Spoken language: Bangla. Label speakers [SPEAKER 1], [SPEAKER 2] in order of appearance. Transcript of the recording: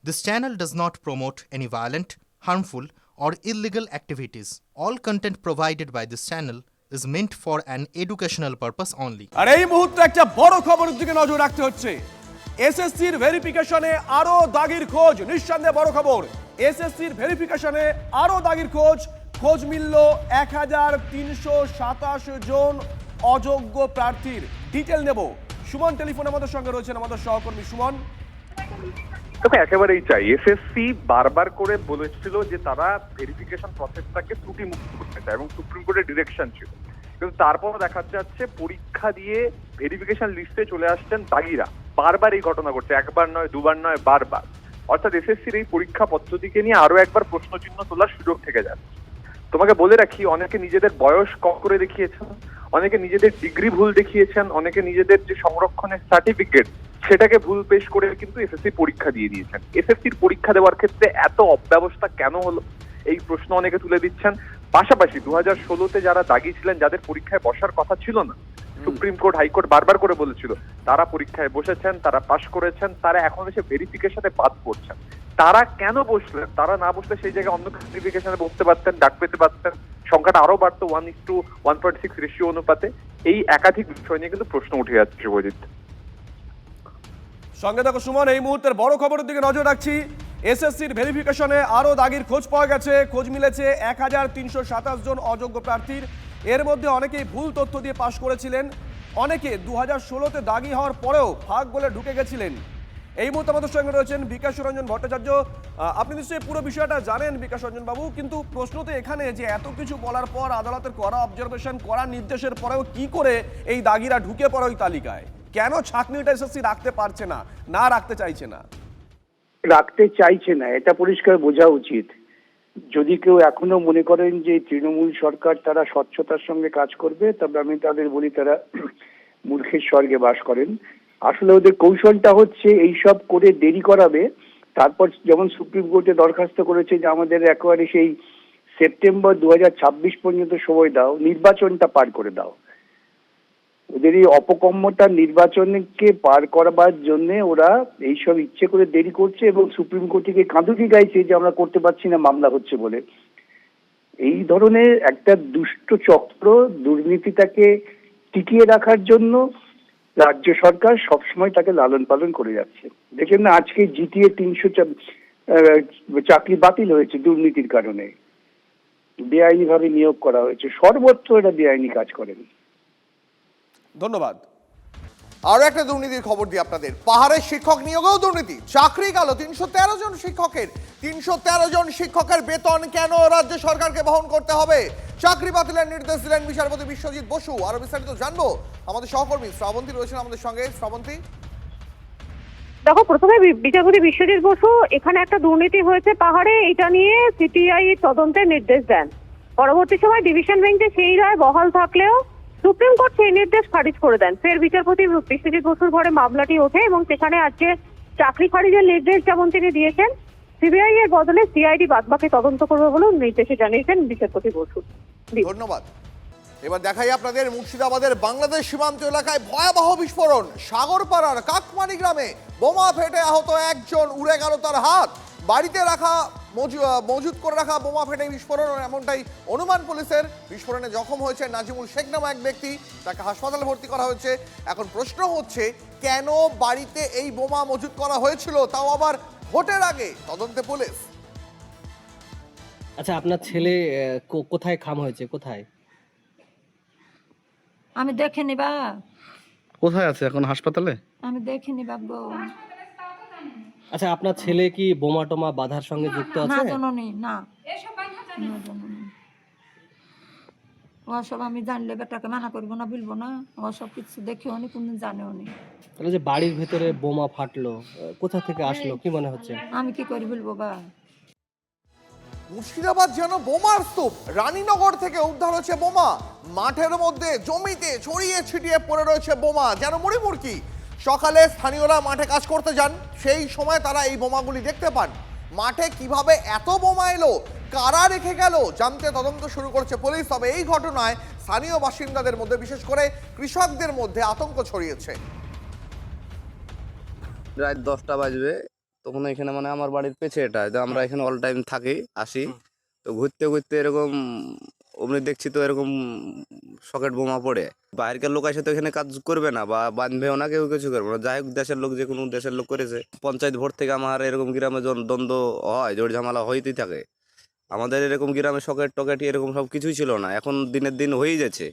[SPEAKER 1] This channel does not promote any violent, harmful, or illegal activities. All content provided by this channel is meant for an educational purpose only.
[SPEAKER 2] আর এই মুহূর্তে একটা বড় খবরের দিকে নজর রাখতে হচ্ছে। এসএসসির ভেরিফিকেশনে আরো দাগির খোঁজ, নিঃসন্দেহে বড় খবর। এসএসসির ভেরিফিকেশনে আরো দাগির খোঁজ মিলল 1327 জন অযোগ্য প্রার্থীর। ডিটেল নেব। সুমন টেলিফোনে আমাদের সঙ্গে রয়েছেন আমাদের সহকর্মী সুমন।
[SPEAKER 3] তবে একেবারেই চাই, এসএসসি বারবার করে বলেছিল যে তারা ভেরিফিকেশন প্রসেসটাকে ত্রুটিমুক্ত করতে চায় এবং সুপ্রিম কোর্টের ডিরেকশন ছিল, কিন্তু তারপরও দেখা যাচ্ছে পরীক্ষা দিয়ে ভেরিফিকেশন লিস্টে চলে আসছেন দাগিরা। বারবার এই ঘটনা ঘটছে, একবার নয়, দুবার নয়, বারবার। অর্থাৎ এসএসসির এই পরীক্ষা পদ্ধতিকে নিয়ে আরো একবার প্রশ্নচিহ্ন তোলার সুযোগ থেকে যাচ্ছে। তোমাকে বলে রাখি, অনেকে নিজেদের বয়স কম করে দেখিয়েছেন, অনেকে নিজেদের ডিগ্রি ভুল দেখিয়েছেন, অনেকে নিজেদের যে সংরক্ষণের সার্টিফিকেট সেটাকে ভুল পেশ করে কিন্তু এসএসসি পরীক্ষা দিয়ে দিয়েছেন। এসএসসির পরীক্ষা দেওয়ার ক্ষেত্রে এত অব্যবস্থা কেন হলো, এই প্রশ্ন অনেকে তুলে দিচ্ছেন। পাশাপাশি 2016-তে যারা দাগি ছিলেন, যাদের পরীক্ষায় বসার কথা ছিল না, সুপ্রিম কোর্ট, হাইকোর্ট বারবার করে বলেছিল তারা পরীক্ষায় বসেছেন, তারা পাশ করেছেন, তারা এখন এসে ভেরিফিকেশনে বাদ পড়ছেন। তারা কেন বসলেন? তারা না বসলে সেই জায়গায় অন্য ভেরিফিকেশনে বসতে পারতেন, ডাক পেতে পারতেন, সংখ্যাটা আরো বাড়তো 1:1.6 রেশিও অনুপাতে। এই একাধিক বিষয় নিয়ে কিন্তু প্রশ্ন উঠে যাচ্ছে শুভজিৎ।
[SPEAKER 2] সঙ্গে থাকো সুমন, এই মুহূর্তের বড় খবরের দিকে নজর রাখছি। এসএসসির ভেরিফিকেশনে আরো দাগির খোঁজ পাওয়া গেছে। খোঁজ মিলেছে 1327 জন অযোগ্য প্রার্থীর। এর মধ্যে অনেকেই ভুল তথ্য দিয়ে পাশ করেছিলেন, অনেকে 2016-তে দাগি হওয়ার পরেও ফাঁক বলে ঢুকে গেছিলেন। এই মুহূর্তে আমাদের সঙ্গে রয়েছেন বিকাশ রঞ্জন ভট্টাচার্য। আপনি নিশ্চয়ই পুরো বিষয়টা জানেন বিকাশ রঞ্জন বাবু, কিন্তু প্রশ্ন তো এখানে যে এত কিছু বলার পর, আদালতের করা অবজারভেশন, করা নির্দেশের পরেও কি করে এই দাগিরা ঢুকে পড়ে ওই তালিকায়? কেন ছাঁকনিটা এসএসসি রাখতে পারছে না, না রাখতে চাইছে না?
[SPEAKER 4] রাখতে চাইছে না, এটা পরিষ্কার বোঝা উচিত। যদি কেউ এখনো মনে করেন যে তৃণমূল সরকার তারা স্বচ্ছতার সঙ্গে কাজ করবে, তবে আমি তাদের বলি তারা মূর্খের স্বর্গে বাস করেন। আসলে ওদের কৌশলটা হচ্ছে এইসব করে দেরি করাবে, তারপর যেমন সুপ্রিম কোর্টে দরখাস্ত করেছে যে আমাদের একেবারে সেই সেপ্টেম্বর 2026 পর্যন্ত সময় দাও, নির্বাচনটা পার করে দাও। ওদের এই অপকর্মটা নির্বাচনকে পার করবার জন্য ওরা এইসব ইচ্ছে করে দেরি করছে এবং সুপ্রিম কোর্টকে কাঁদুকি গাইছে যে আমরা করতে পারছি না, মামলা হচ্ছে বলে। এই ধরনের একটা দুষ্ট চক্র, দুর্নীতিটাকে টিকিয়ে রাখার জন্য রাজ্য সরকার সবসময় তাকে লালন পালন করে যাচ্ছে। দেখেন না, আজকে জিটিএ 300 চাকরি বাতিল হয়েছে দুর্নীতির কারণে, বেআইনি ভাবে নিয়োগ করা হয়েছে। সর্বত্র এরা বেআইনি কাজ করেন।
[SPEAKER 2] ধন্যবাদ।
[SPEAKER 5] আরো একটা দুর্নীতির খবর দিই আপনাদের। পাহাড়ের শিক্ষক নিয়োগেও দুর্নীতি। চাকরি গেল 313 জন শিক্ষকের। 313 জন শিক্ষকের বেতন কেন রাজ্য সরকারকে বহন করতে হবে? চাকরি বাতিলের নির্দেশ দিলেন বিচারপতি বিশ্বজিৎ বসু। আরো বিস্তারিত জানবো, আমাদের সহকর্মী শ্রাবন্তী রয়েছেন আমাদের সঙ্গে। শ্রাবন্তী,
[SPEAKER 6] দেখো, প্রথমে বিচারপতি বিশ্বজিৎ বসু এখানে একটা দুর্নীতি হয়েছে পাহাড়ে, এটা নিয়ে সিটিআই তদন্তের নির্দেশ দেন। পরবর্তী সময় ডিভিশন বেঞ্চে সেই রায় বহাল থাকলেও সুপ্রিম কোর্ট সেই নির্দেশ খারিজ করে দেন। ফের বিচারপতি বিশ্বজিৎ বসুর ঘরে মামলাটি ওঠে এবং সেখানে আজকে চাকরি খারিজের নির্দেশ যেমন তিনি দিয়েছেন, সিবিআই এর বদলে সিআইডি বাদবাকি তদন্ত করবে বলেও নির্দেশে জানিয়েছেন বিচারপতি বসু।
[SPEAKER 5] ধন্যবাদ। এবার দেখাই আপনাদের মুর্শিদাবাদের বাংলাদেশ সীমান্ত এলাকায় ভয়াবহ বিস্ফোরণ। সাগরপাড়ার কাকমারি গ্রামে বোমা ফেটে আহত একজন, উড়ে গেল তার হাত। বাড়িতে রাখা মজুত করে রাখা বোমা ফেটে বিস্ফোরণ, এমনটাই অনুমান পুলিশের। বিস্ফোরণে জখম হয়েছে নাজিমুল শেখ নামা এক ব্যক্তি, তাকে হাসপাতালে ভর্তি করা হয়েছে। এখন প্রশ্ন হচ্ছে, কেন বাড়িতে এই বোমা মজুত করা হয়েছিল, তাও আবার ভোটের আগে? তদন্তে পুলিশ।
[SPEAKER 7] আচ্ছা, আপনার ছেলে কোথায় খাম হয়েছে, কোথায়?
[SPEAKER 8] আমি দেখিনি বা।
[SPEAKER 9] কোথায় আছে এখন? হাসপাতালে?
[SPEAKER 8] আমি দেখিনি বাবু।
[SPEAKER 7] আচ্ছা, আপনার ছেলে কি বোমা টোমা বাধার সঙ্গে যুক্ত
[SPEAKER 8] না
[SPEAKER 7] আছে?
[SPEAKER 8] জননী, না জননী। ওসব আমি জানলে বেটাকে মানা করবো না, বলবো না। ওসব কিছু দেখেও নি, কোনদিন জানেও নি।
[SPEAKER 7] তাহলে যে বাড়ির ভেতরে বোমা ফাটলো, কোথা থেকে আসলো, কি মনে হচ্ছে?
[SPEAKER 8] আমি কি করি বলবো বা।
[SPEAKER 5] মুর্শিদাবাদ যেন বোমার স্তূপ। রানীনগর থেকে উদ্ধার হচ্ছে বোমা। মাঠের মধ্যে, জমিতে ছড়িয়ে ছিটিয়ে পড়ে রয়েছে বোমা, যেন মুড়ি। সকালে স্থানীয়রা মাঠে কাজ করতে যান, সেই সময় তারা এই বোমাগুলি দেখতে পান। মাঠে কিভাবে এত বোমা এলো, কারা রেখে গেল, জানতে তদন্ত শুরু করেছে পুলিশ। তবে এই ঘটনায় স্থানীয় বাসিন্দাদের মধ্যে, বিশেষ করে কৃষকদের মধ্যে আতঙ্ক ছড়িয়েছে।
[SPEAKER 10] রাত 10টা বাজবে,
[SPEAKER 9] তখন এখানে মানে আমার বাড়ির পেছে এটা, তো আমরা এখানে অল টাইম থাকি আসি, তো ঘুরতে ঘুরতে এরকম অমনি দেখছি তো এরকম সকেট বোমা পড়ে। বাইরের লোক এসে তো এখানে কাজ করবে না বা বাঁধবেও না, কেউ কিছু করবে না। যাই হোক দেশের লোক, যে কোনো দেশের লোক করেছে। পঞ্চায়েত ভোট থেকে আমার এরকম গ্রামে দ্বন্দ্ব হয়, জোর ঝামেলা হইতেই থাকে। আমাদের এরকম গ্রামে সকেট টকেট এরকম সব কিছুই ছিল না, এখন দিনের দিন হয়েই যাচ্ছে।